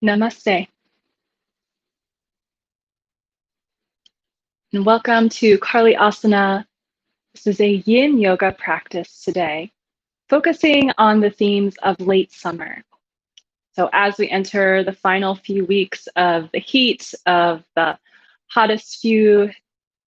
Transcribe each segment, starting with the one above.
Namaste, and welcome to Karli Asana. This is a yin yoga practice today, focusing on the themes of late summer. So, as we enter the final few weeks of the heat of the hottest few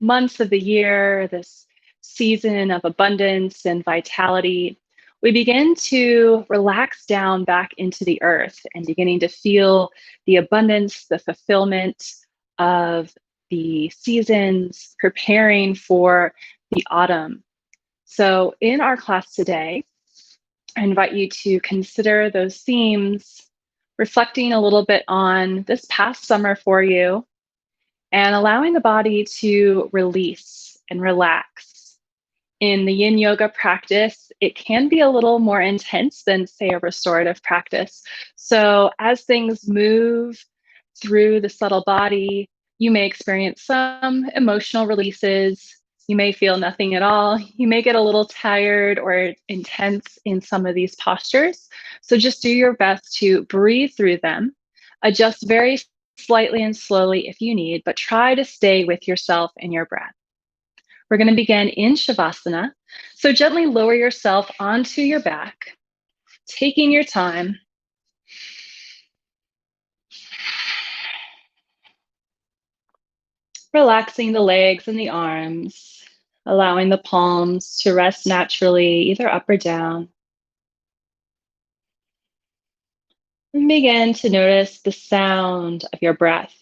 months of the year, this season of abundance and vitality, we begin to relax down back into the earth and beginning to feel the abundance, the fulfillment of the seasons, preparing for the autumn. So, in our class today, I invite you to consider those themes, reflecting a little bit on this past summer for you and allowing the body to release and relax. In the yin yoga practice, it can be a little more intense than, say, a restorative practice. So, as things move through the subtle body, you may experience some emotional releases. You may feel nothing at all. You may get a little tired or intense in some of these postures. So, just do your best to breathe through them, adjust very slightly and slowly if you need, but try to stay with yourself and your breath. We're going to begin in Shavasana. So gently lower yourself onto your back, taking your time. Relaxing the legs and the arms, allowing the palms to rest naturally, either up or down. And begin to notice the sound of your breath.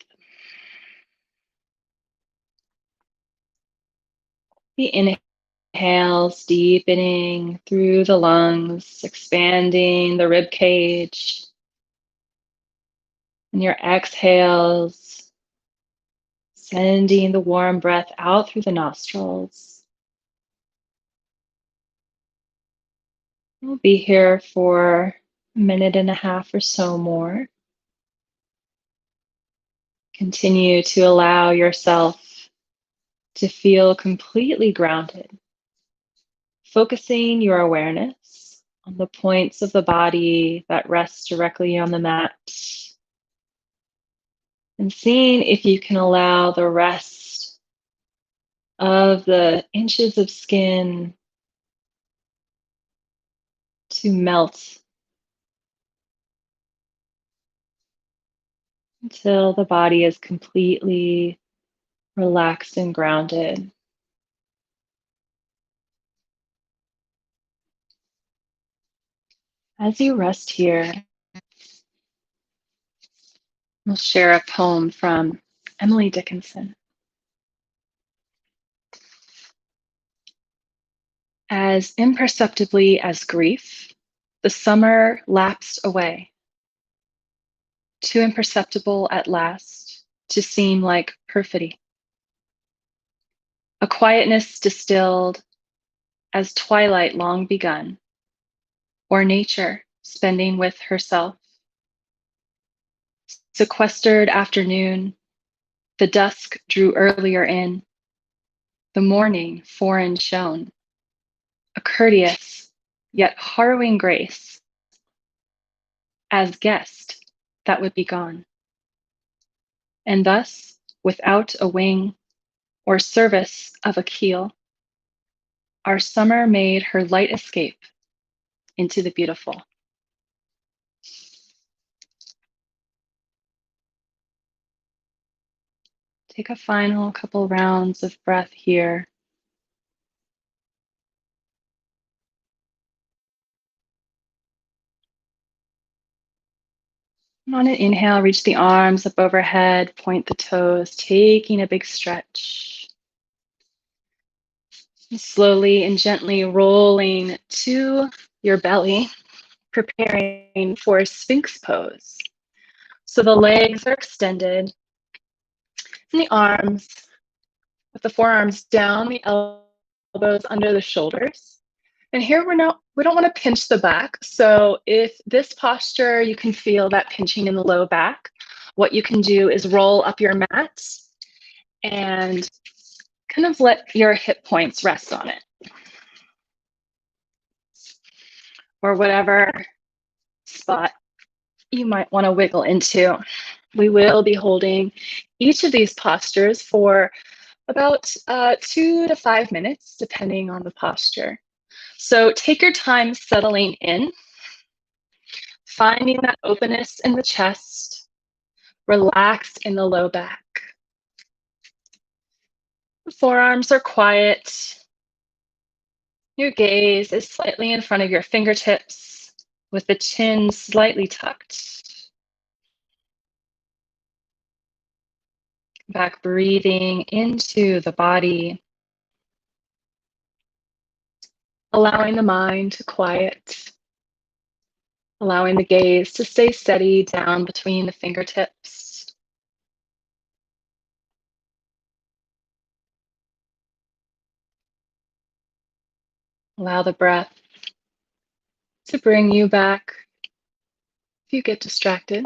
The inhales deepening through the lungs, expanding the rib cage. And your exhales, sending the warm breath out through the nostrils. We'll be here for a minute and a half or so more. Continue to allow yourself to feel completely grounded, focusing your awareness on the points of the body that rest directly on the mat, and seeing if you can allow the rest of the inches of skin to melt until the body is completely relaxed and grounded. As you rest here, we'll share a poem from Emily Dickinson. As imperceptibly as grief, the summer lapsed away, too imperceptible at last to seem like perfidy. A quietness distilled as twilight long begun, or nature spending with herself. Sequestered afternoon, the dusk drew earlier in, the morning foreign shone, a courteous yet harrowing grace, as guest that would be gone. And thus, without a wing or service of a keel, our summer made her light escape into the beautiful. Take a final couple rounds of breath here. And on an inhale, reach the arms up overhead, point the toes, taking a big stretch. And slowly and gently rolling to your belly, preparing for Sphinx pose. So the legs are extended, and the arms, with the forearms down, the elbows under the shoulders. And here we don't want to pinch the back. So if this posture, you can feel that pinching in the low back, what you can do is roll up your mat and kind of let your hip points rest on it. Or whatever spot you might want to wiggle into. We will be holding each of these postures for about 2 to 5 minutes, depending on the posture. So take your time settling in, finding that openness in the chest, relax in the low back. The forearms are quiet. Your gaze is slightly in front of your fingertips, with the chin slightly tucked. Back breathing into the body, allowing the mind to quiet, allowing the gaze to stay steady down between the fingertips. Allow the breath to bring you back if you get distracted.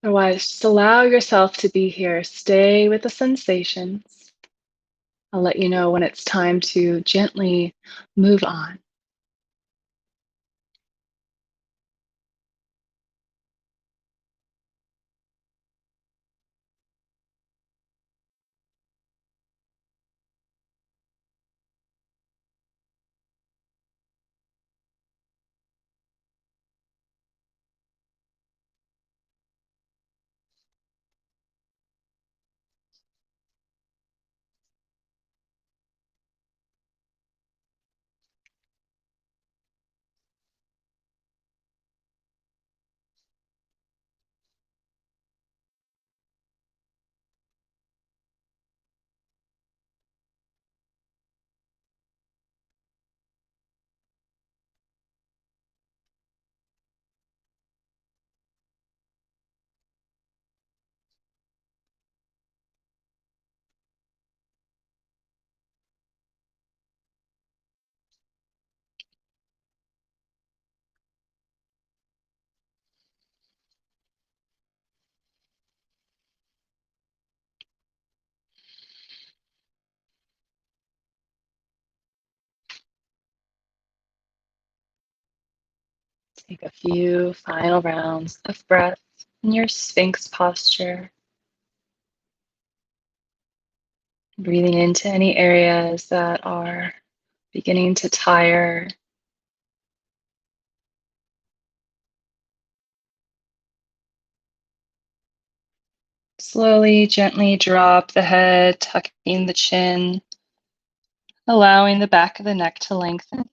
Otherwise, just allow yourself to be here. Stay with the sensations. I'll let you know when it's time to gently move on. Take a few final rounds of breath in your Sphinx posture. Breathing into any areas that are beginning to tire. Slowly, gently drop the head, tucking the chin, allowing the back of the neck to lengthen.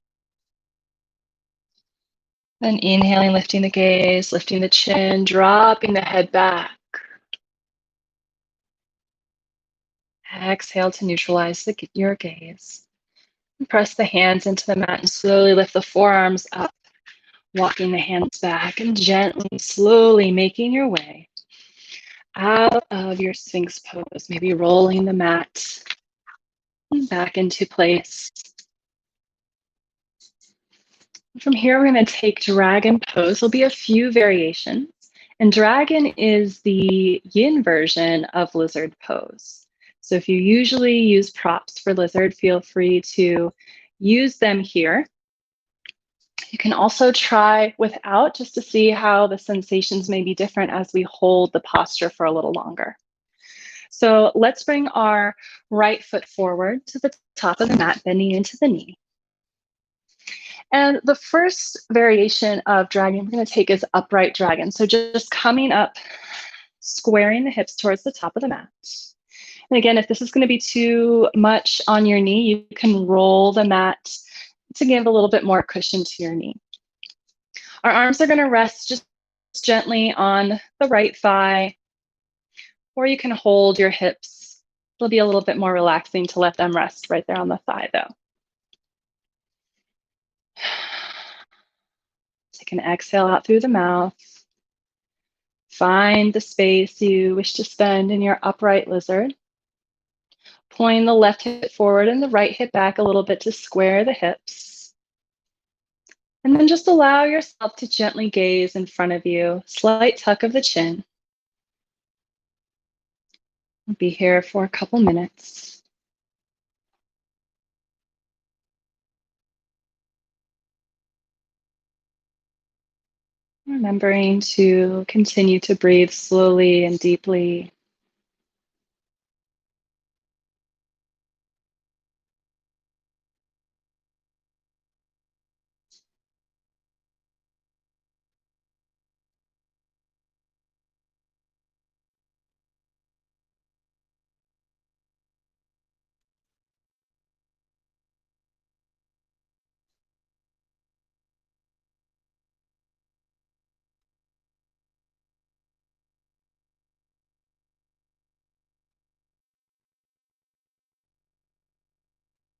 Then inhaling, lifting the gaze, lifting the chin, dropping the head back. Exhale to neutralize your gaze. And press the hands into the mat and slowly lift the forearms up, walking the hands back and gently, slowly making your way out of your Sphinx pose, maybe rolling the mat back into place. From here, we're going to take dragon pose. There'll be a few variations. And dragon is the yin version of lizard pose. So if you usually use props for lizard, feel free to use them here. You can also try without just to see how the sensations may be different as we hold the posture for a little longer. So let's bring our right foot forward to the top of the mat, bending into the knee. And the first variation of dragon we're going to take is upright dragon. So just coming up, squaring the hips towards the top of the mat. And again, if this is going to be too much on your knee, you can roll the mat to give a little bit more cushion to your knee. Our arms are going to rest just gently on the right thigh, or you can hold your hips. It'll be a little bit more relaxing to let them rest right there on the thigh, though. Take an exhale out through the mouth. Find the space you wish to spend in your upright lizard. Pulling the left hip forward and the right hip back a little bit to square the hips. And then just allow yourself to gently gaze in front of you. Slight tuck of the chin. We'll be here for a couple minutes. Remembering to continue to breathe slowly and deeply.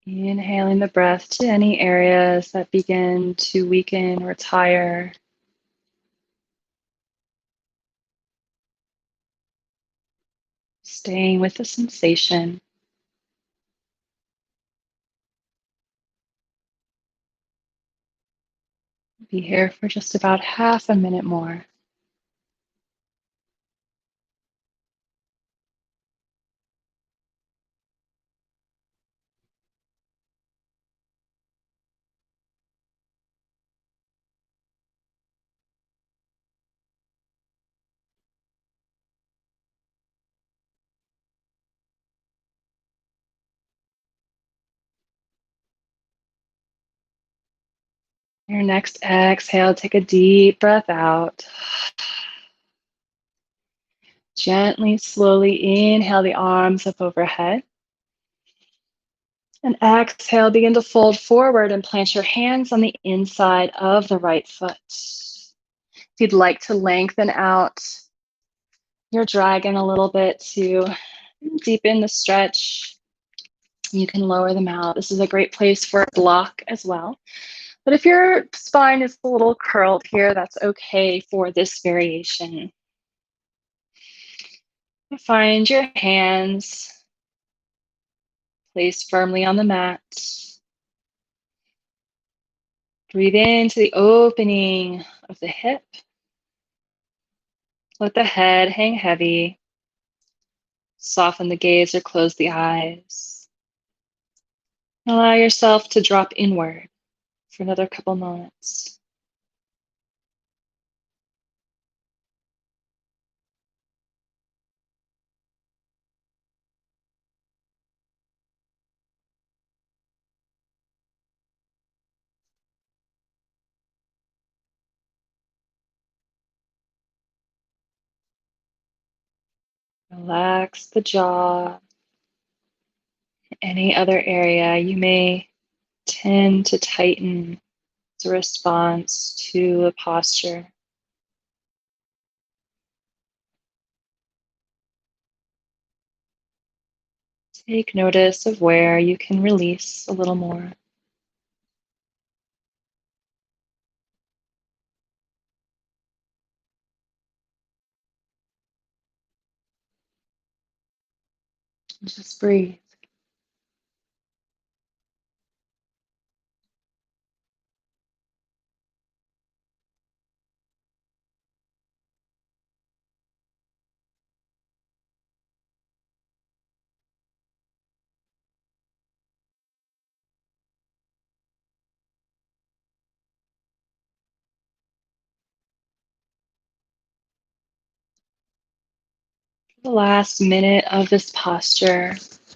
Inhaling the breath to any areas that begin to weaken or tire. Staying with the sensation. Be here for just about half a minute more. Your next exhale, take a deep breath out. Gently, slowly inhale the arms up overhead. And exhale, begin to fold forward and plant your hands on the inside of the right foot. If you'd like to lengthen out your dragon a little bit to deepen the stretch, you can lower them out. This is a great place for a block as well. But if your spine is a little curled here, that's okay for this variation. Find your hands placed firmly on the mat. Breathe into the opening of the hip. Let the head hang heavy. Soften the gaze or close the eyes. Allow yourself to drop inward for another couple moments. Relax the jaw. Any other area you may tend to tighten as a response to the posture. Take notice of where you can release a little more. Just breathe. The last minute of this posture, if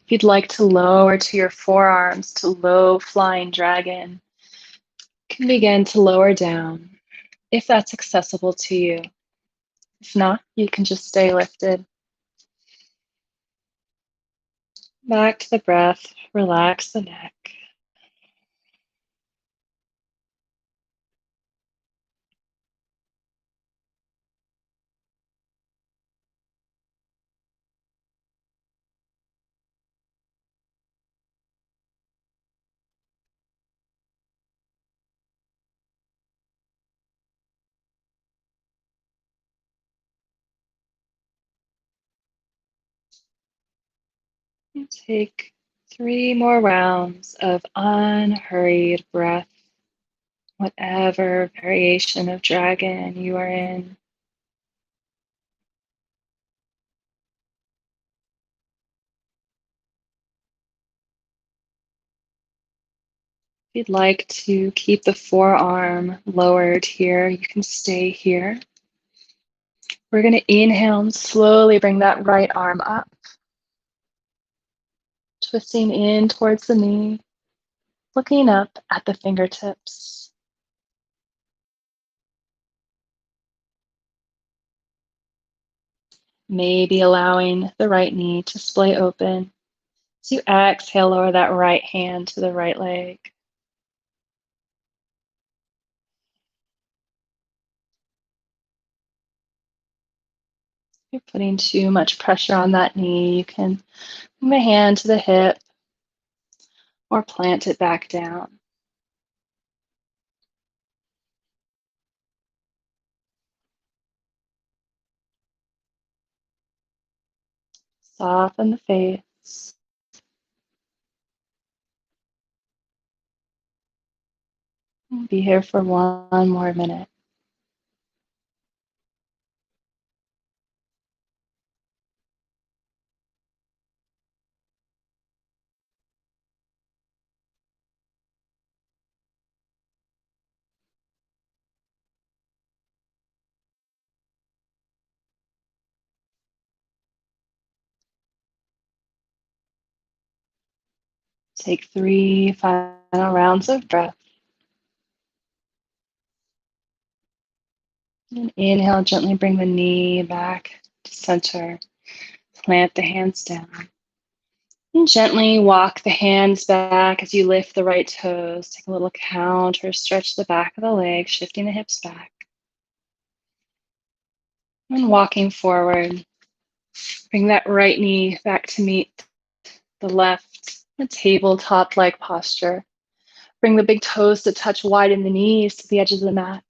you'd like to lower to your forearms to low flying dragon, you can begin to lower down if that's accessible to you. If not, you can just stay lifted. Back to the breath, relax the neck. And take 3 more rounds of unhurried breath, whatever variation of dragon you are in. If you'd like to keep the forearm lowered here, you can stay here. We're going to inhale and slowly bring that right arm up, twisting in towards the knee, looking up at the fingertips. Maybe allowing the right knee to splay open. As you exhale, lower that right hand to the right leg. If you're putting too much pressure on that knee, you can bring the hand to the hip or plant it back down. Soften the face. Be here for one more minute. Take 3 final rounds of breath. And inhale, gently bring the knee back to center. Plant the hands down. And gently walk the hands back as you lift the right toes. Take a little count or stretch the back of the leg, shifting the hips back. And walking forward, bring that right knee back to meet the left, a tabletop-like posture. Bring the big toes to touch wide in the knees to the edges of the mat.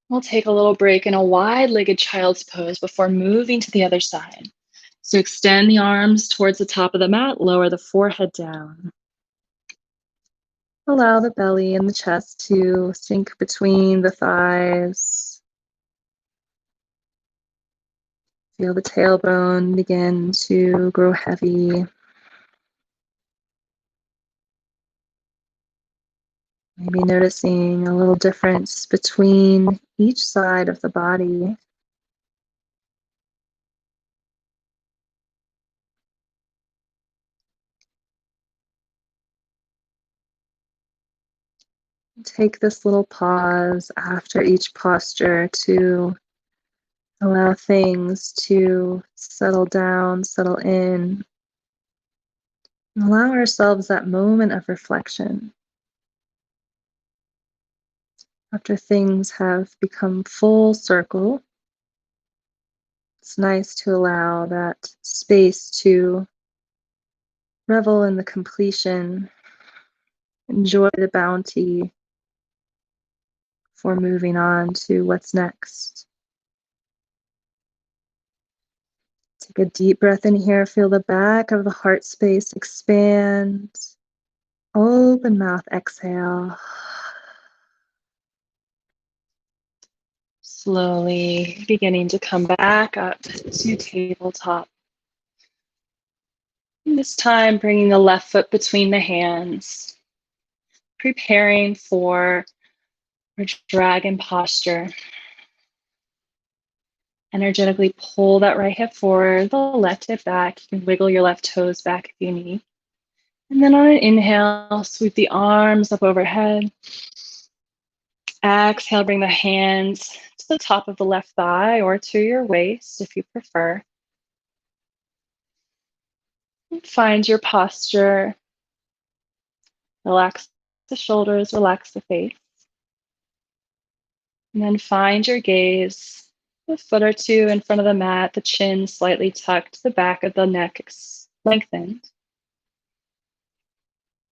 We'll take a little break in a wide-legged child's pose before moving to the other side. So extend the arms towards the top of the mat, lower the forehead down. Allow the belly and the chest to sink between the thighs. Feel the tailbone begin to grow heavy. Maybe noticing a little difference between each side of the body. Take this little pause after each posture to allow things to settle down, settle in. And allow ourselves that moment of reflection. After things have become full circle, it's nice to allow that space to revel in the completion, enjoy the bounty for moving on to what's next. Take a deep breath in here, feel the back of the heart space expand. Open mouth, exhale. Slowly beginning to come back up to tabletop. And this time, bringing the left foot between the hands, preparing for a dragon posture. Energetically pull that right hip forward, the left hip back. You can wiggle your left toes back if you need. And then on an inhale, sweep the arms up overhead. Exhale, bring the hands to the top of the left thigh or to your waist if you prefer. And find your posture. Relax the shoulders, relax the face. And then find your gaze, a foot or two in front of the mat, the chin slightly tucked, the back of the neck lengthened.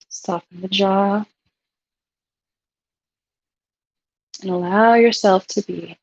Soften the jaw. And allow yourself to be.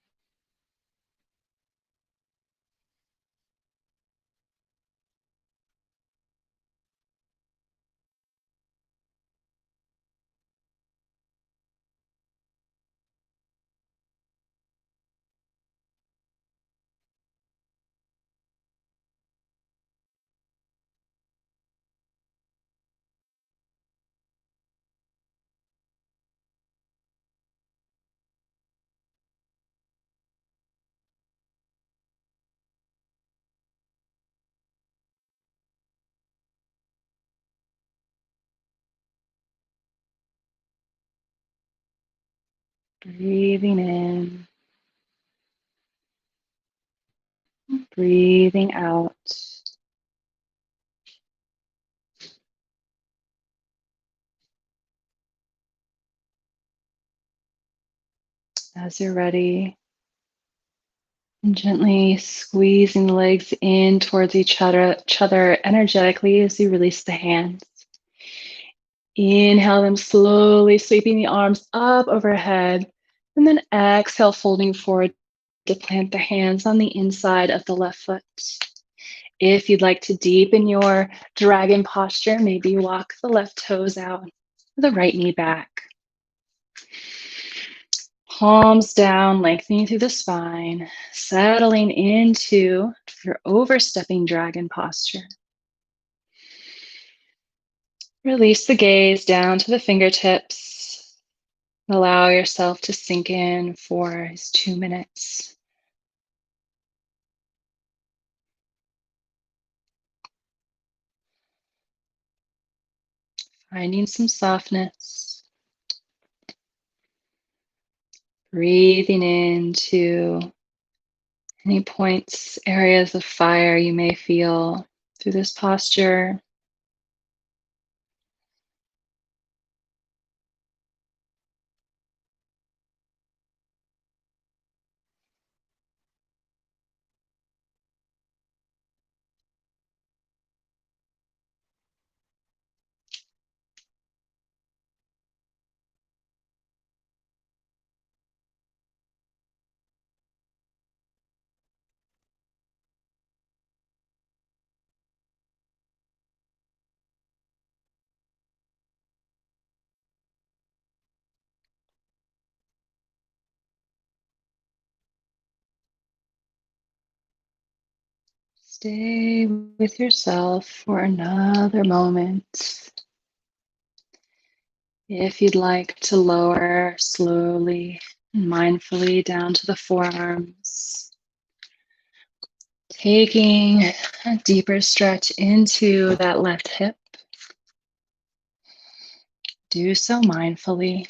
Breathing in, breathing out. As you're ready, and gently squeezing the legs in towards each other energetically as you release the hands. Inhale them slowly, sweeping the arms up overhead, and then exhale, folding forward to plant the hands on the inside of the left foot. If you'd like to deepen your dragon posture, maybe walk the left toes out, the right knee back. Palms down, lengthening through the spine, settling into your overstepping dragon posture. Release the gaze down to the fingertips. Allow yourself to sink in for 2 minutes. Finding some softness. Breathing into any points, areas of fire you may feel through this posture. Stay with yourself for another moment. If you'd like to lower slowly and mindfully down to the forearms, taking a deeper stretch into that left hip, do so mindfully.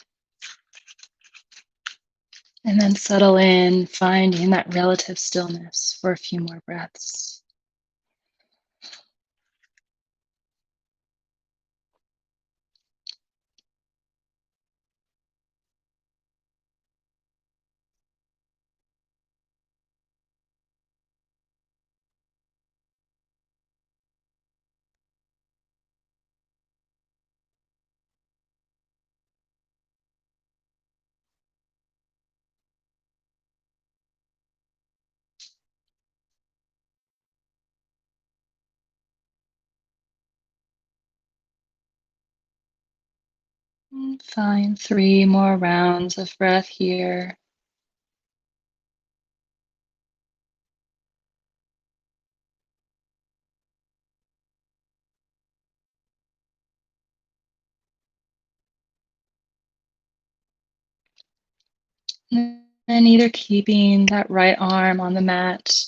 And then settle in, finding that relative stillness for a few more breaths. And find 3 more rounds of breath here. And either keeping that right arm on the mat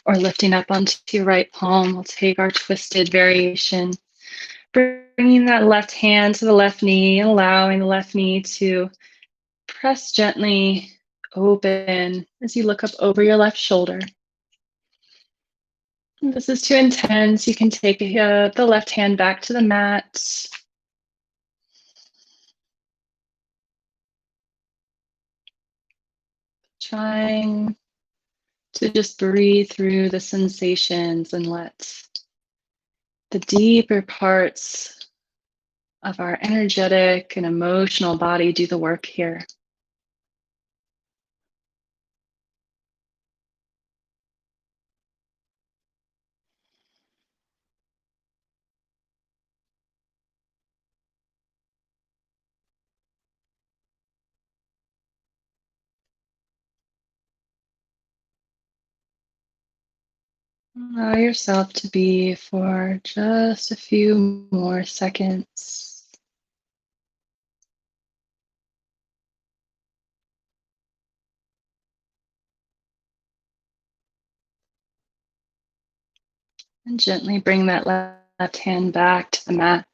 or lifting up onto your right palm, we'll take our twisted variation. Bringing that left hand to the left knee, allowing the left knee to press gently open as you look up over your left shoulder. If this is too intense, you can take the left hand back to the mat. Trying to just breathe through the sensations and let the deeper parts of our energetic and emotional body do the work here. Allow yourself to be for just a few more seconds. And gently bring that left hand back to the mat.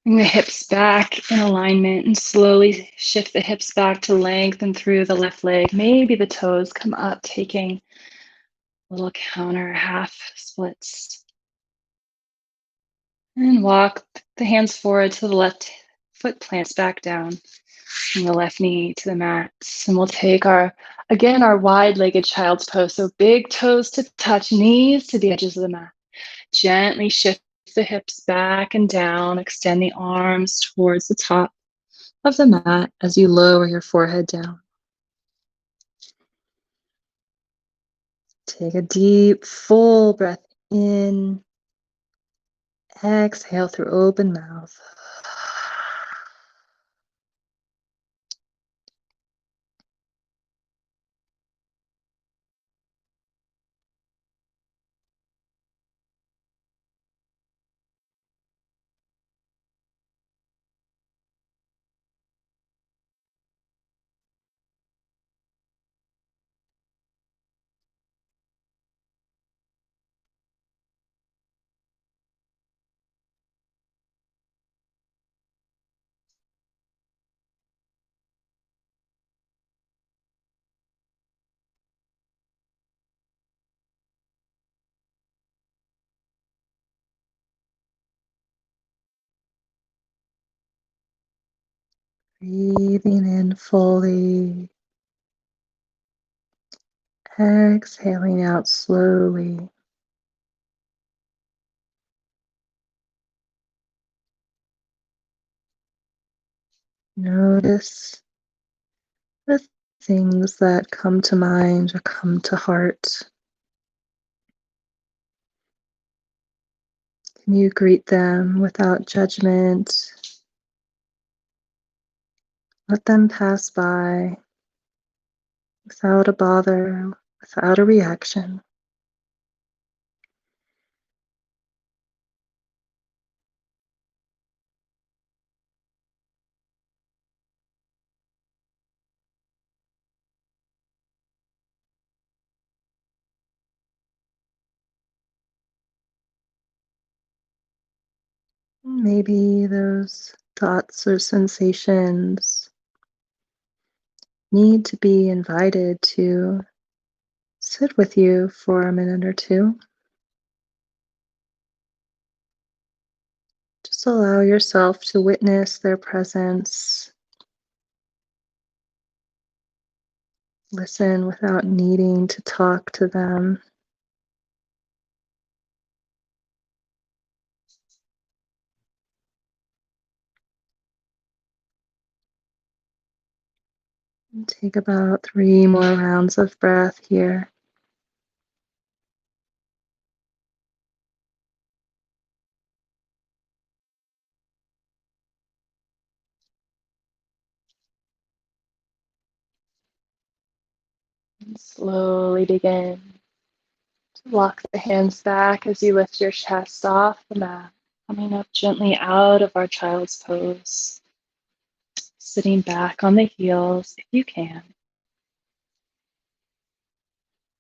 Bring the hips back in alignment and slowly shift the hips back to lengthen through the left leg. Maybe the toes come up, taking a little counter half splits. And walk the hands forward to the left foot plants back down and the left knee to the mat. And we'll take our wide-legged child's pose. So big toes to touch, knees to the edges of the mat. Gently shift the hips back and down. Extend the arms towards the top of the mat as you lower your forehead down. Take a deep, full breath in. Exhale through open mouth. Breathing in fully. Exhaling out slowly. Notice the things that come to mind or come to heart. Can you greet them without judgment? Let them pass by without a bother, without a reaction. Maybe those thoughts or sensations need to be invited to sit with you for a minute or two. Just allow yourself to witness their presence. Listen without needing to talk to them. And take about 3 more rounds of breath here. And slowly begin to walk the hands back as you lift your chest off the mat, coming up gently out of our child's pose, sitting back on the heels if you can.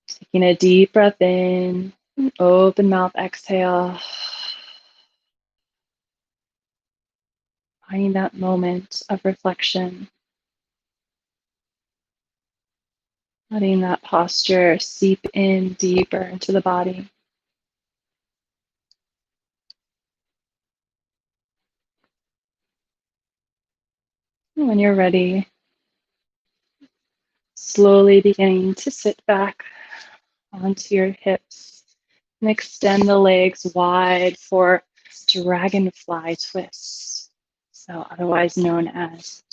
Taking a deep breath in, and open mouth exhale. Finding that moment of reflection. Letting that posture seep in deeper into the body. And when you're ready, slowly beginning to sit back onto your hips and extend the legs wide for dragonfly twists. So otherwise known as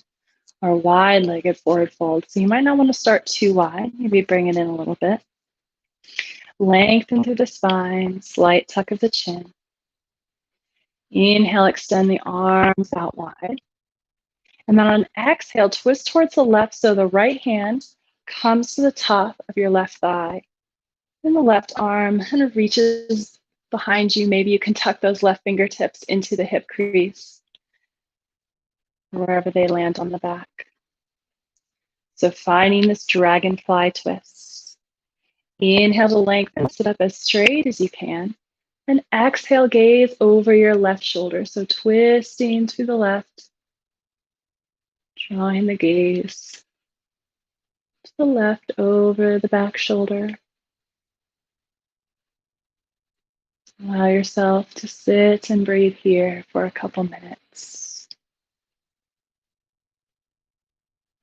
our wide-legged forward fold. So you might not want to start too wide. Maybe bring it in a little bit. Lengthen through the spine, slight tuck of the chin. Inhale, extend the arms out wide. And then on exhale, twist towards the left so the right hand comes to the top of your left thigh. And the left arm kind of reaches behind you. Maybe you can tuck those left fingertips into the hip crease, wherever they land on the back. So finding this dragonfly twist. Inhale to lengthen, sit up as straight as you can. And exhale, gaze over your left shoulder. So twisting to the left, drawing the gaze to the left over the back shoulder. Allow yourself to sit and breathe here for a couple minutes.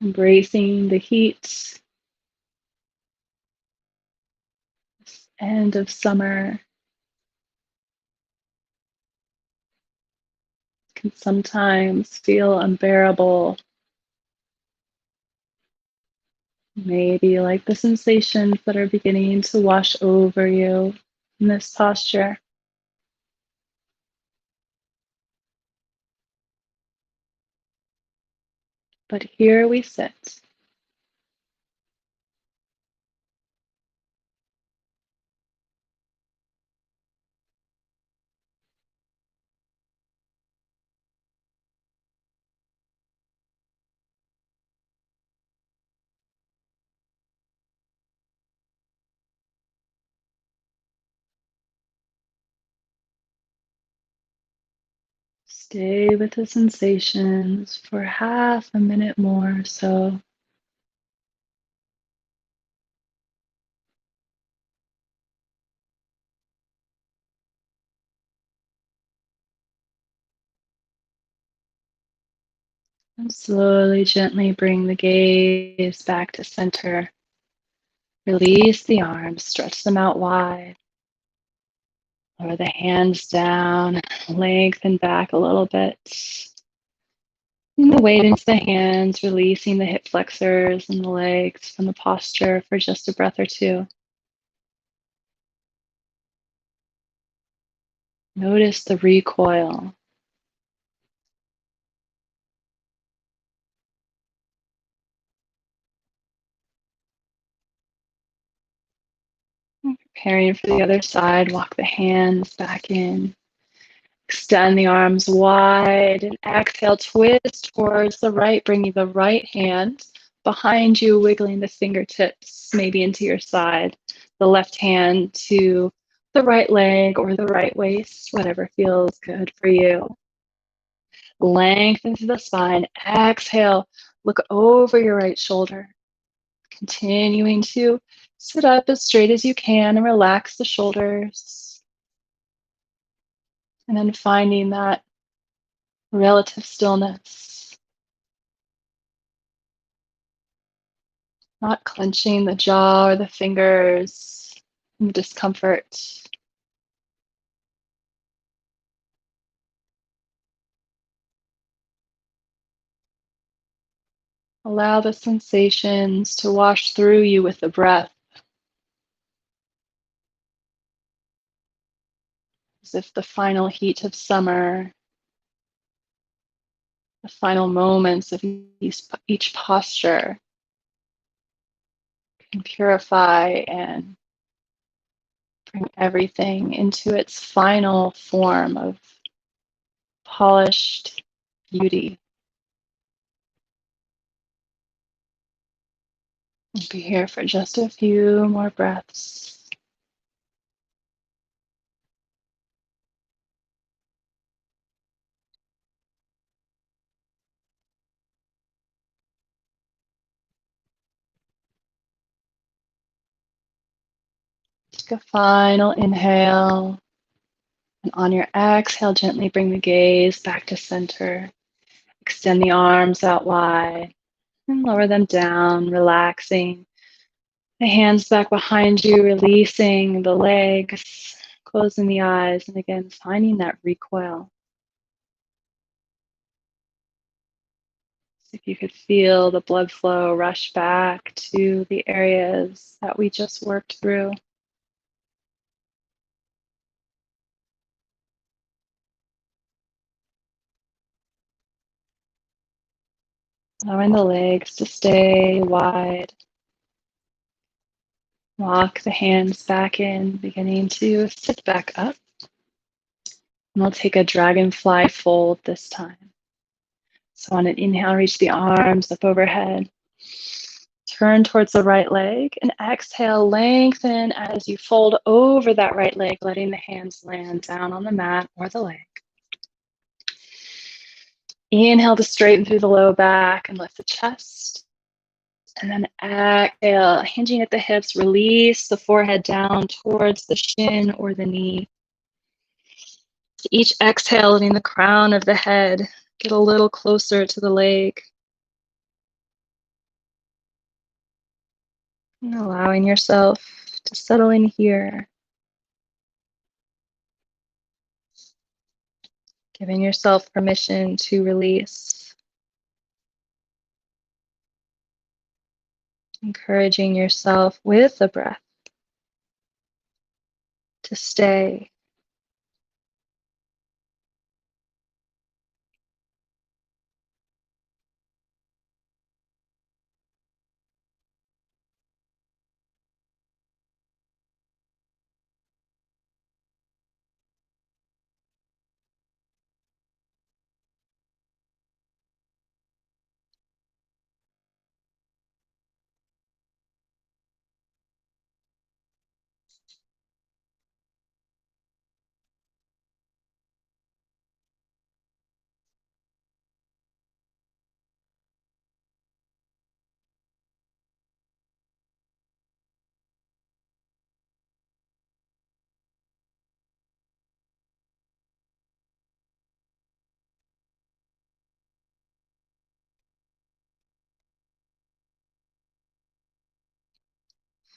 Embracing the heat, this end of summer can sometimes feel unbearable. Maybe like the sensations that are beginning to wash over you in this posture. But here we sit. Stay with the sensations for half a minute more or so. And slowly, gently bring the gaze back to center. Release the arms, stretch them out wide. Lower the hands down, lengthen back a little bit. And the weight into the hands, releasing the hip flexors and the legs from the posture for just a breath or two. Notice the recoil. Preparing for the other side, walk the hands back in. Extend the arms wide and exhale, twist towards the right, bringing the right hand behind you, wiggling the fingertips maybe into your side. The left hand to the right leg or the right waist, whatever feels good for you. Lengthen through the spine. Exhale, look over your right shoulder. Continuing to sit up as straight as you can and relax the shoulders. And then finding that relative stillness. Not clenching the jaw or the fingers in the discomfort. Allow the sensations to wash through you with the breath, as if the final heat of summer, the final moments of each posture can purify and bring everything into its final form of polished beauty. We'll be here for just a few more breaths. Take a final inhale. And on your exhale, gently bring the gaze back to center. Extend the arms out wide and lower them down, relaxing. The hands back behind you, releasing the legs, closing the eyes, and again, finding that recoil. If you could feel the blood flow rush back to the areas that we just worked through. Allowing the legs to stay wide. Walk the hands back in, beginning to sit back up. And we'll take a dragonfly fold this time. So on an inhale, reach the arms up overhead. Turn towards the right leg and exhale, lengthen as you fold over that right leg, letting the hands land down on the mat or the leg. Inhale to straighten through the low back and lift the chest. And then exhale, hinging at the hips, release the forehead down towards the shin or the knee. Each exhale, letting the crown of the head get a little closer to the leg. And allowing yourself to settle in here. Giving yourself permission to release. Encouraging yourself with the breath to stay.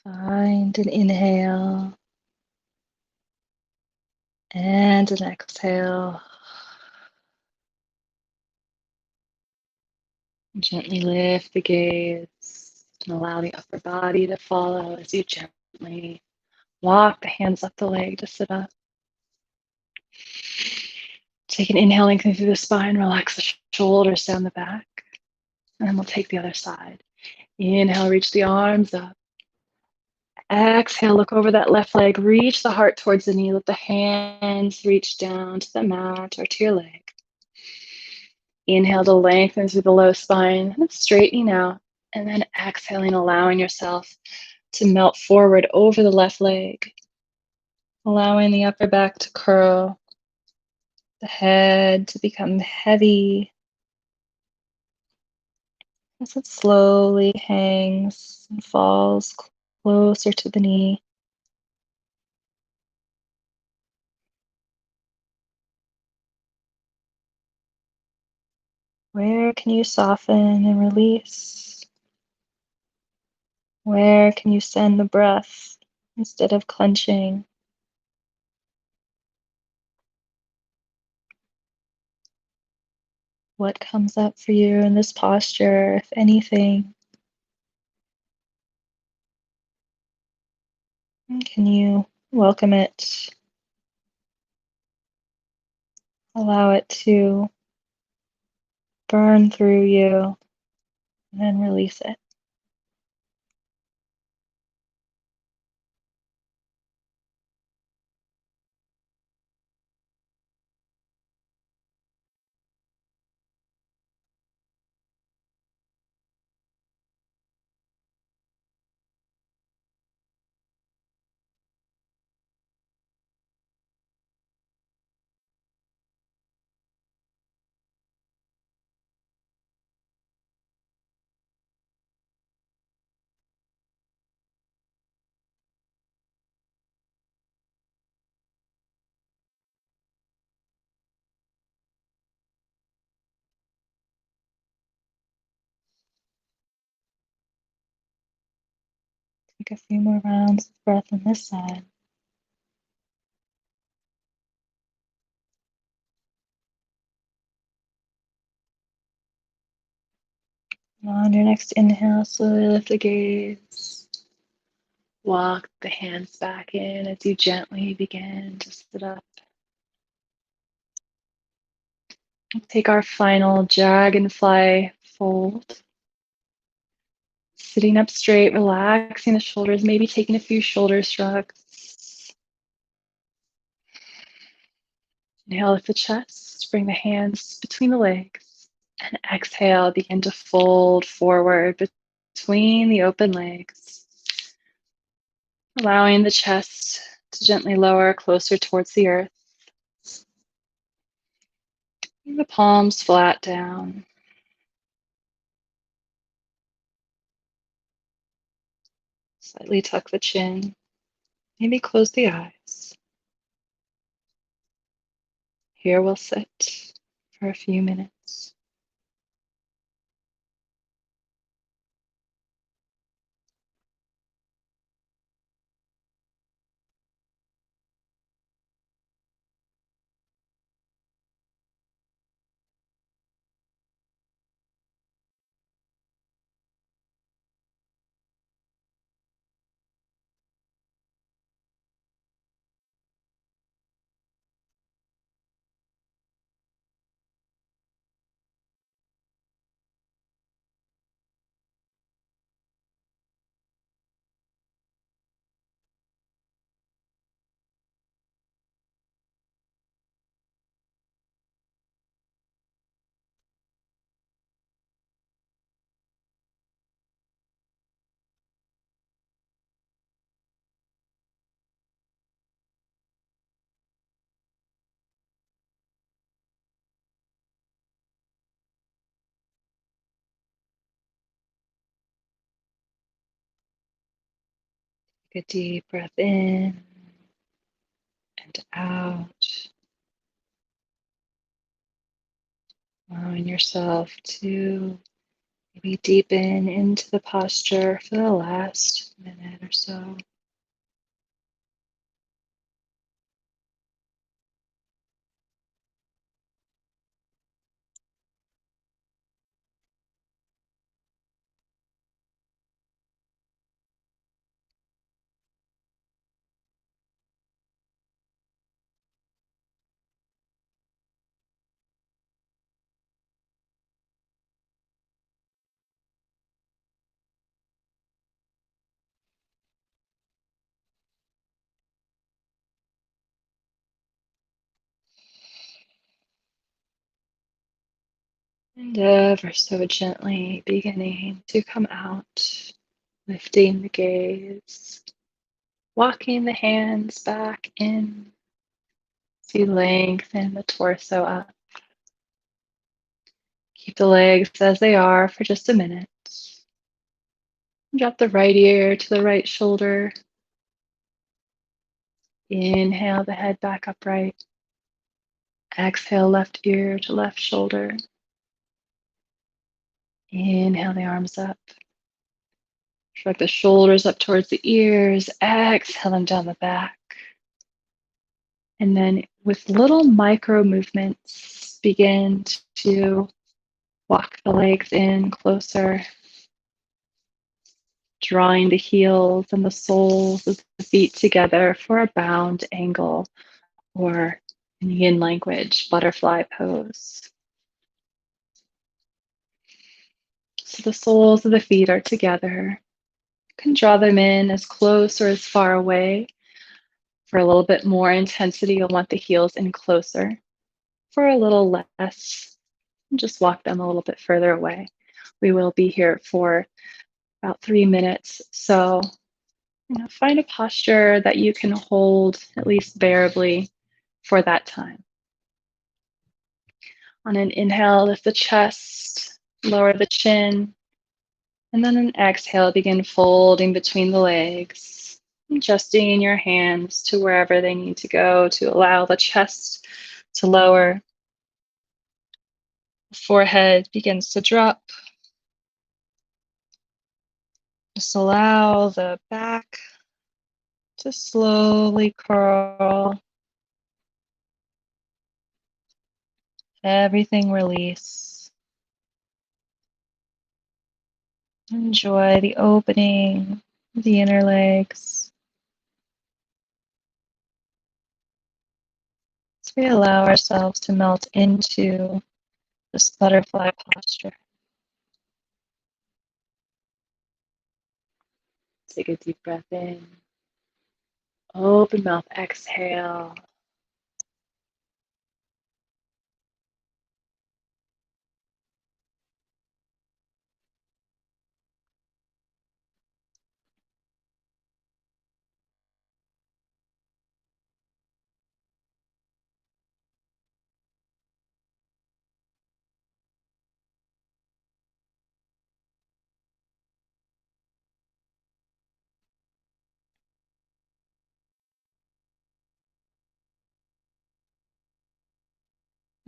Find an inhale and an exhale. Gently lift the gaze and allow the upper body to follow as you gently walk the hands up the leg to sit up. Take an inhale, lengthen through the spine, relax the shoulders down the back. And then we'll take the other side. Inhale, reach the arms up. Exhale, look over that left leg, reach the heart towards the knee, let the hands reach down to the mat or to your leg. Inhale to lengthen through the low spine, straightening out, and then exhaling, allowing yourself to melt forward over the left leg, allowing the upper back to curl, the head to become heavy as it slowly hangs and falls closer to the knee. Where can you soften and release? Where can you send the breath instead of clenching? What comes up for you in this posture, if anything? And can you welcome it? Allow it to burn through you and then release it. Take a few more rounds of breath on this side. On your next inhale, slowly lift the gaze. Walk the hands back in as you gently begin to sit up. Take our final dragonfly fold. Sitting up straight, relaxing the shoulders, maybe taking a few shoulder shrugs. Inhale, lift the chest, bring the hands between the legs, and exhale, begin to fold forward between the open legs, allowing the chest to gently lower closer towards the earth. The palms flat down. Slightly tuck the chin. Maybe close the eyes. Here we'll sit for a few minutes. Take a deep breath in and out, allowing yourself to maybe deepen into the posture for the last minute or so. And ever so gently beginning to come out, lifting the gaze, walking the hands back in, to lengthen the torso up. Keep the legs as they are for just a minute. Drop the right ear to the right shoulder. Inhale the head back upright. Exhale left ear to left shoulder. Inhale the arms up. Shrug the shoulders up towards the ears. Exhale them down the back. And then with little micro movements, begin to walk the legs in closer, drawing the heels and the soles of the feet together for a bound angle, or in YIN language, butterfly pose. So the soles of the feet are together. You can draw them in as close or as far away. For a little bit more intensity, you'll want the heels in closer. For a little less, just walk them a little bit further away. We will be here for about 3 minutes. So, find a posture that you can hold at least bearably for that time. On an inhale, lift the chest, lower the chin, and then an exhale, begin folding between the legs, adjusting your hands to wherever they need to go to allow the chest to lower. The forehead begins to drop. Just allow the back to slowly curl. Everything release. Enjoy the opening of the inner legs. As we allow ourselves to melt into this butterfly posture. Take a deep breath in. Open mouth, exhale.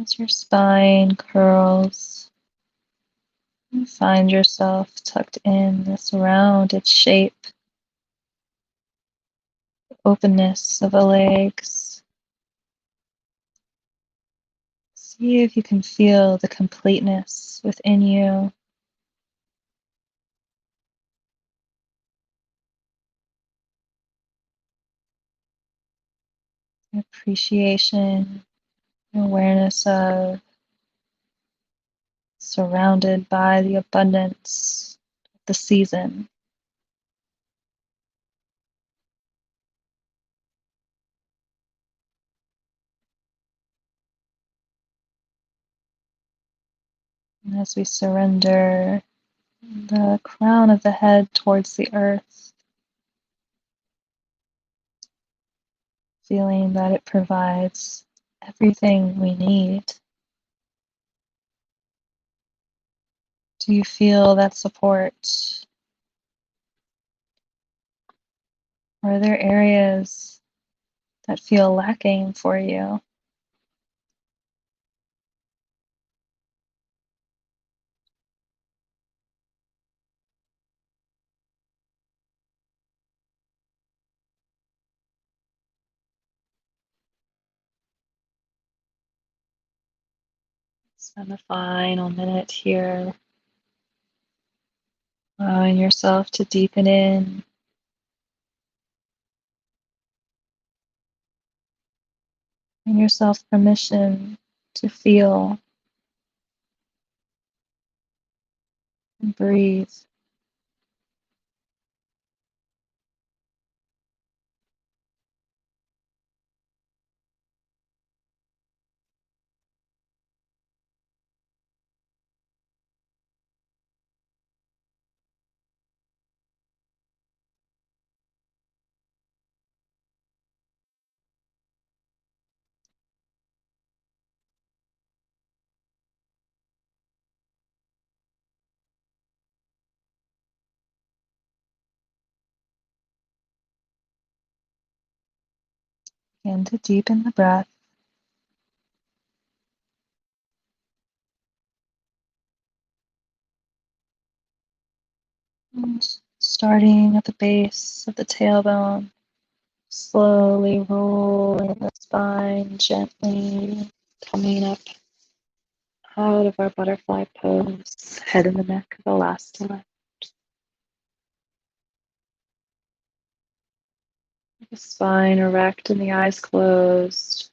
As your spine curls, you find yourself tucked in this rounded shape, openness of the legs. See if you can feel the completeness within you. Appreciation, awareness of, surrounded by the abundance of the season. And as we surrender the crown of the head towards the earth, feeling that it provides everything we need. Do you feel that support? Are there areas that feel lacking for you? Spend the final minute here, allowing yourself to deepen in, giving yourself permission to feel and breathe. Begin to deepen the breath. And starting at the base of the tailbone, slowly rolling the spine gently, coming up out of our butterfly pose, head and the neck of the last to left. The spine erect and the eyes closed.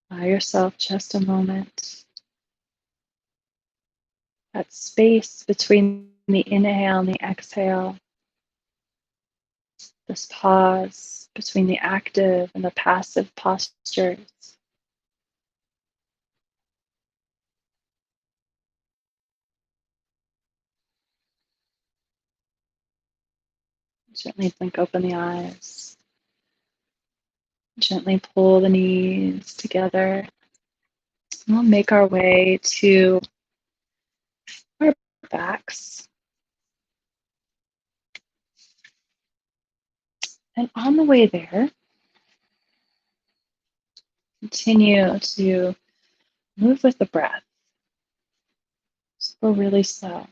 Allow yourself just a moment. That space between the inhale and the exhale. This pause between the active and the passive postures. Gently blink open the eyes. Gently pull the knees together. We'll make our way to our backs. And on the way there, continue to move with the breath. Just go really slow.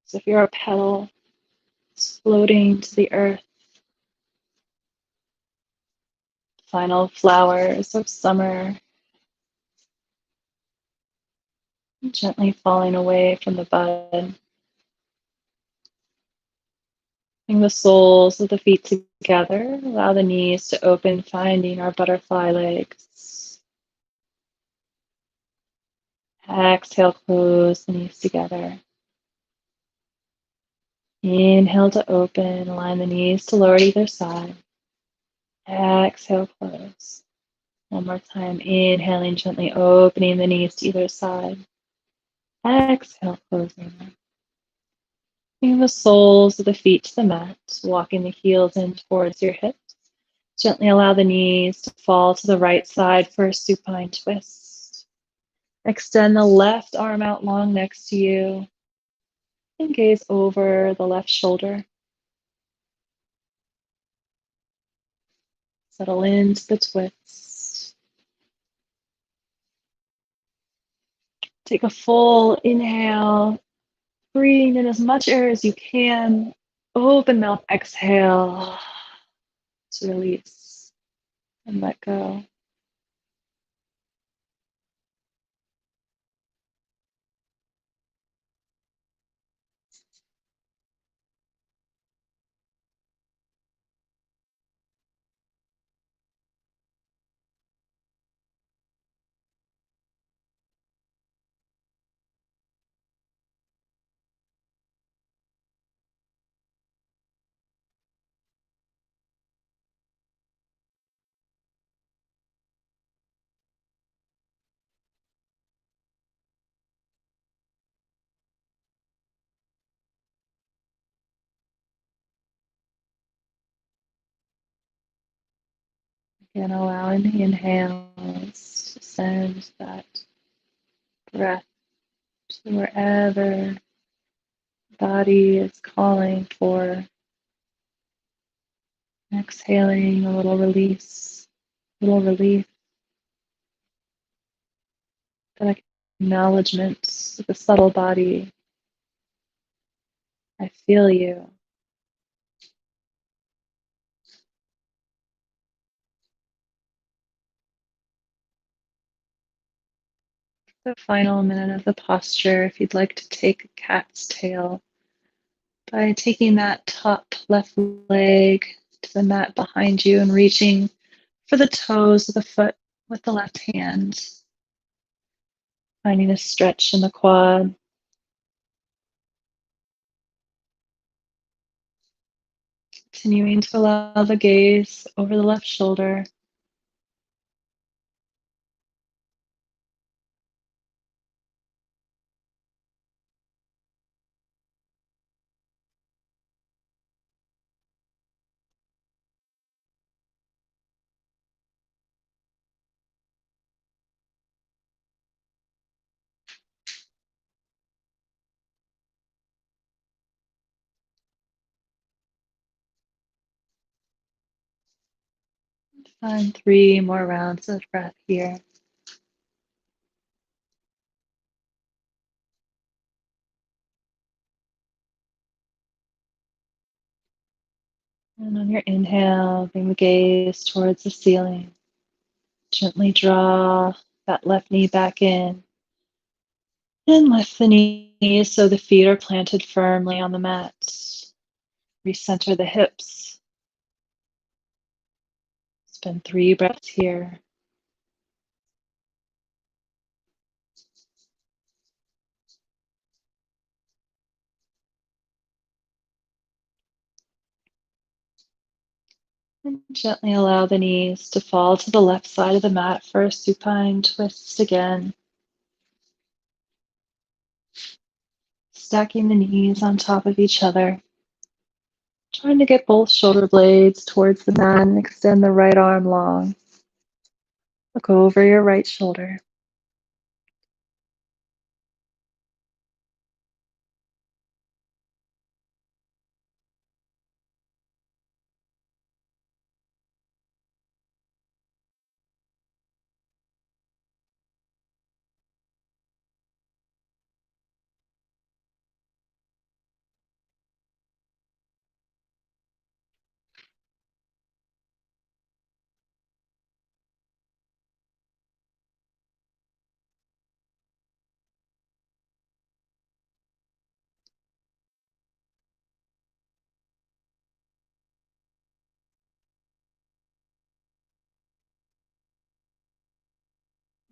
So if you're a petal floating to the earth, final flowers of summer, gently falling away from the bud. Bring the soles of the feet together. Allow the knees to open, finding our butterfly legs. Exhale, close the knees together. Inhale to open, align the knees to lower to either side. Exhale, close. One more time, inhaling gently, opening the knees to either side. Exhale, closing them. Bring the soles of the feet to the mat, walking the heels in towards your hips. Gently allow the knees to fall to the right side for a supine twist. Extend the left arm out long next to you and gaze over the left shoulder. Settle into the twist. Take a full inhale, breathing in as much air as you can. Open mouth, exhale to release and let go. Again, allowing the inhales to send that breath to wherever the body is calling for. Exhaling a little release, a little relief, that acknowledgement of the subtle body. I feel you. The final minute of the posture, if you'd like to take a cat's tail by taking that top left leg to the mat behind you and reaching for the toes of the foot with the left hand, finding a stretch in the quad. Continuing to allow the gaze over the left shoulder. Find 3 more rounds of breath here. And on your inhale, bring the gaze towards the ceiling. Gently draw that left knee back in. And lift the knees so the feet are planted firmly on the mat. Recenter the hips. Spend 3 breaths here. And gently allow the knees to fall to the left side of the mat for a supine twist again. Stacking the knees on top of each other. Trying to get both shoulder blades towards the mat and extend the right arm long. Look over your right shoulder.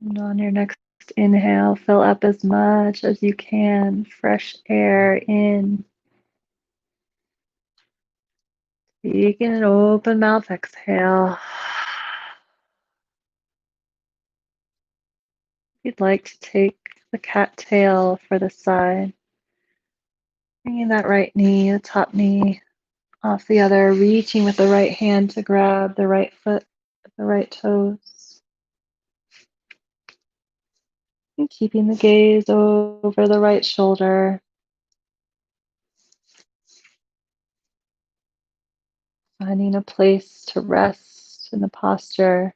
And on your next inhale, fill up as much as you can. Fresh air in. Taking an open mouth exhale. If you'd like to take the cat tail for the side, bringing that right knee, the top knee, off the other, reaching with the right hand to grab the right foot, the right toes. And keeping the gaze over the right shoulder. Finding a place to rest in the posture,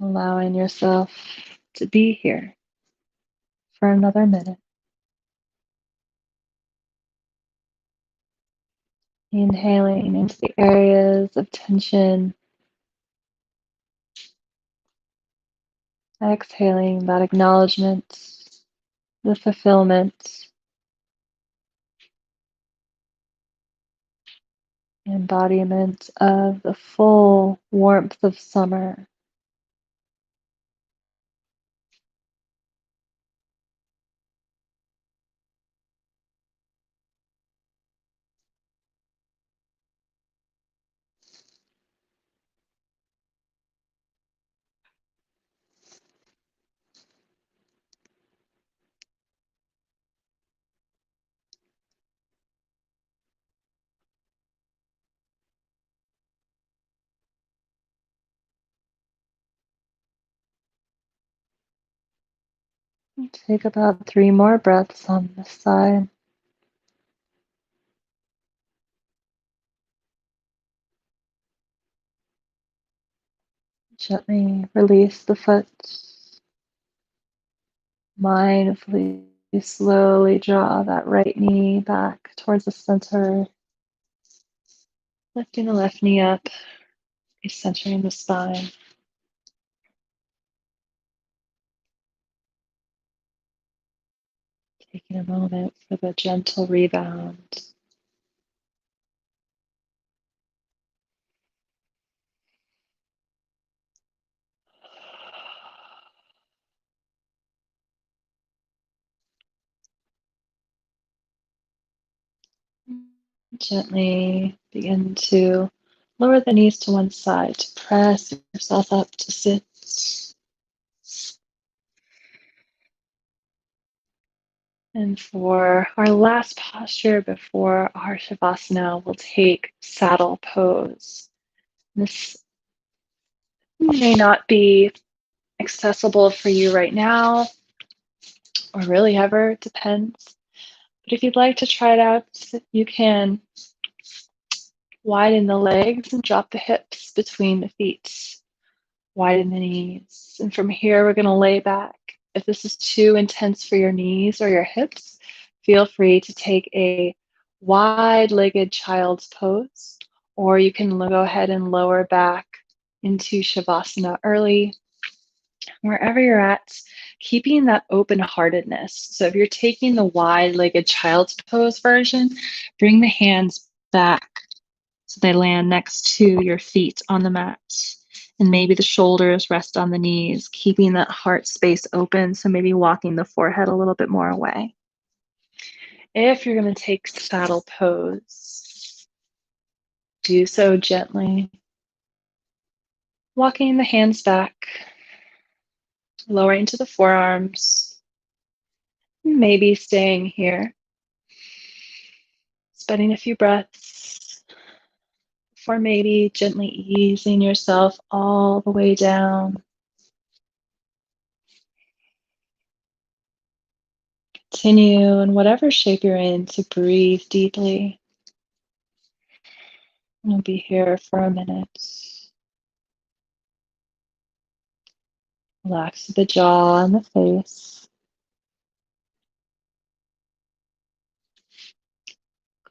allowing yourself to be here for another minute. Inhaling into the areas of tension, exhaling that acknowledgement, the fulfillment, embodiment of the full warmth of summer. Take about 3 more breaths on this side. Gently release the foot. Mindfully, slowly draw that right knee back towards the center. Lifting the left knee up, centering the spine. Taking a moment for the gentle rebound. Gently begin to lower the knees to one side to press yourself up to sit. And for our last posture before our Shavasana, we'll take saddle pose. This may not be accessible for you right now, or really ever, it depends. But if you'd like to try it out, you can widen the legs and drop the hips between the feet. Widen the knees. And from here, we're going to lay back. If this is too intense for your knees or your hips, feel free to take a wide-legged child's pose, or you can go ahead and lower back into Shavasana early. Wherever you're at, keeping that open-heartedness. So if you're taking the wide-legged child's pose version, bring the hands back so they land next to your feet on the mat. And maybe the shoulders rest on the knees, keeping that heart space open. So maybe walking the forehead a little bit more away. If you're going to take saddle pose, do so gently. Walking the hands back, lowering to the forearms, maybe staying here. Spending a few breaths before maybe gently easing yourself all the way down. Continue in whatever shape you're in to breathe deeply. We'll be here for a minute. Relax the jaw and the face.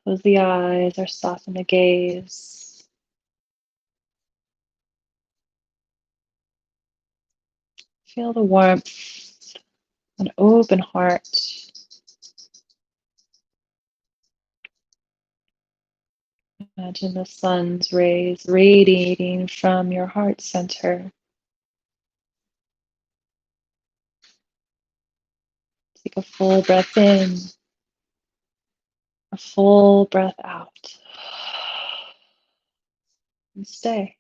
Close the eyes or soften the gaze. Feel the warmth, an open heart. Imagine the sun's rays radiating from your heart center. Take a full breath in, a full breath out, and stay.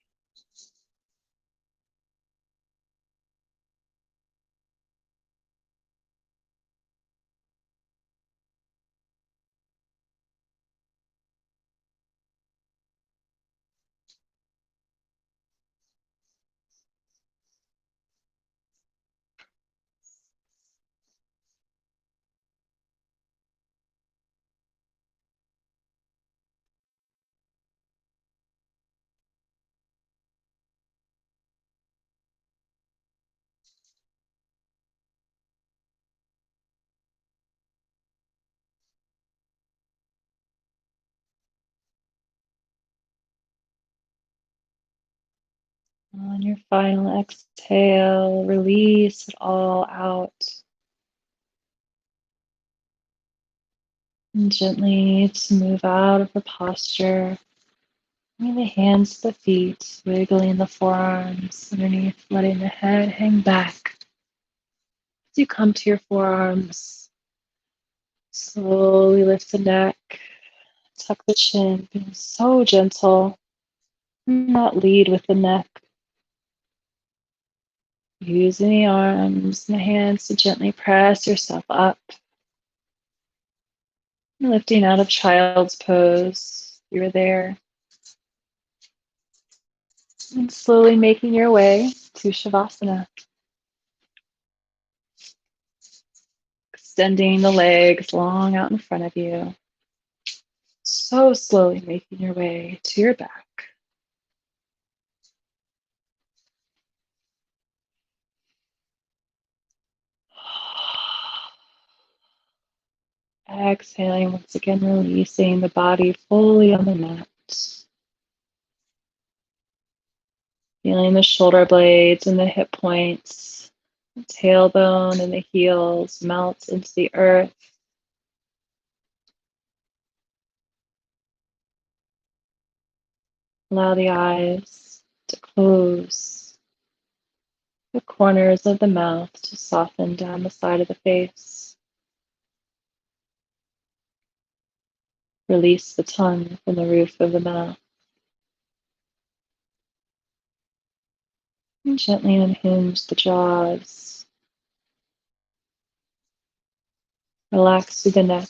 On your final exhale, release it all out. And gently to move out of the posture. Bring the hands to the feet, wiggling the forearms underneath, letting the head hang back. As you come to your forearms, slowly lift the neck, tuck the chin, being so gentle. Not lead with the neck. Using the arms and the hands to gently press yourself up. Lifting out of child's pose. You're there. And slowly making your way to Shavasana. Extending the legs long out in front of you. So slowly making your way to your back. Exhaling, once again releasing the body fully on the mat. Feeling the shoulder blades and the hip points, the tailbone and the heels melt into the earth. Allow the eyes to close, the corners of the mouth to soften down the side of the face. Release the tongue from the roof of the mouth. And gently unhinge the jaws. Relax through the neck.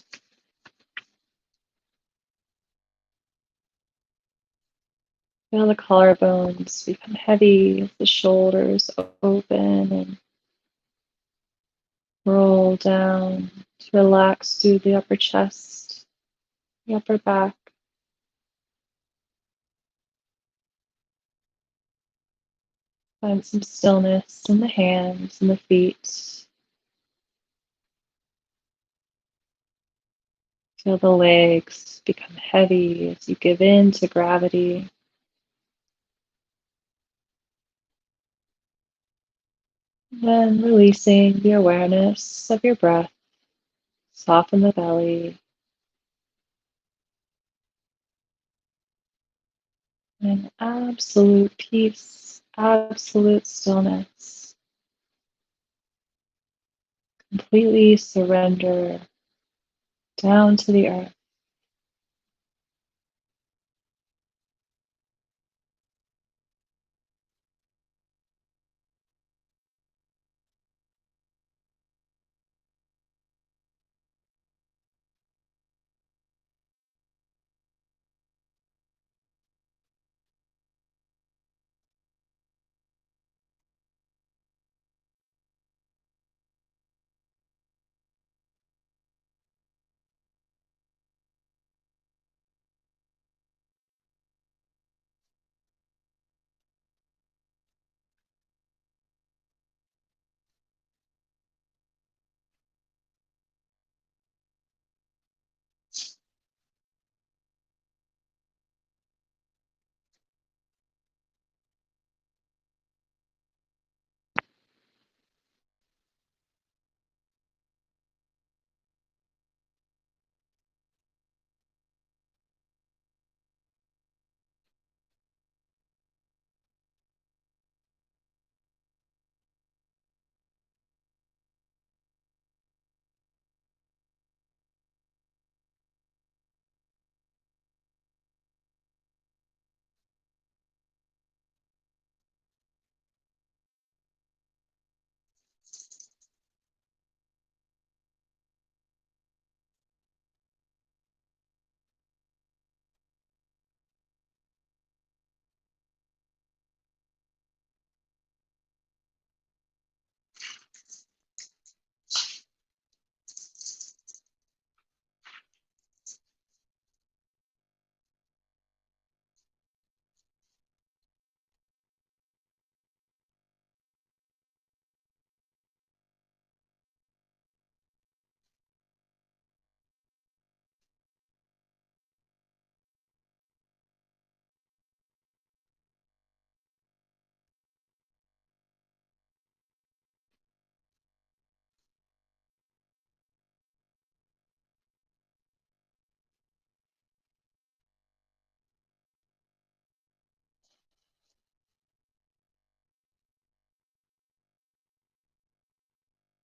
Feel the collarbones become heavy, the shoulders open and roll down to relax through the upper chest, the upper back. Find some stillness in the hands and the feet. Feel the legs become heavy as you give in to gravity. Then releasing the awareness of your breath. Soften the belly. And absolute peace, absolute stillness. Completely surrender down to the earth.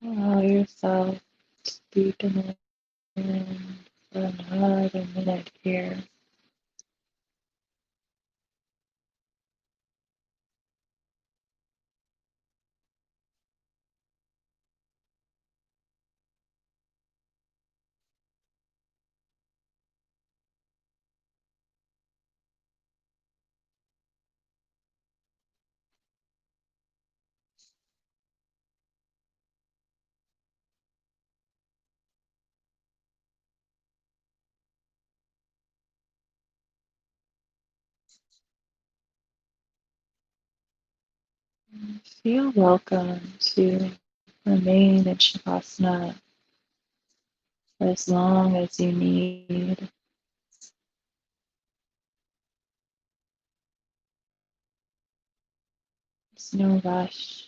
Allow yourself to deepen in for another minute here. Feel welcome to remain in Shavasana for as long as you need. There's no rush.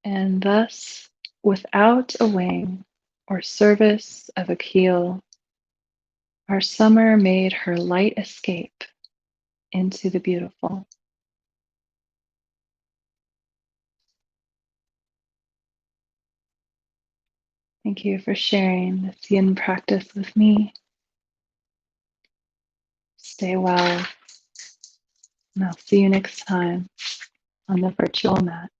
And thus, without a wing or service of a keel, our summer made her light escape into the beautiful. Thank you for sharing this yin practice with me. Stay well, and I'll see you next time on the virtual mat.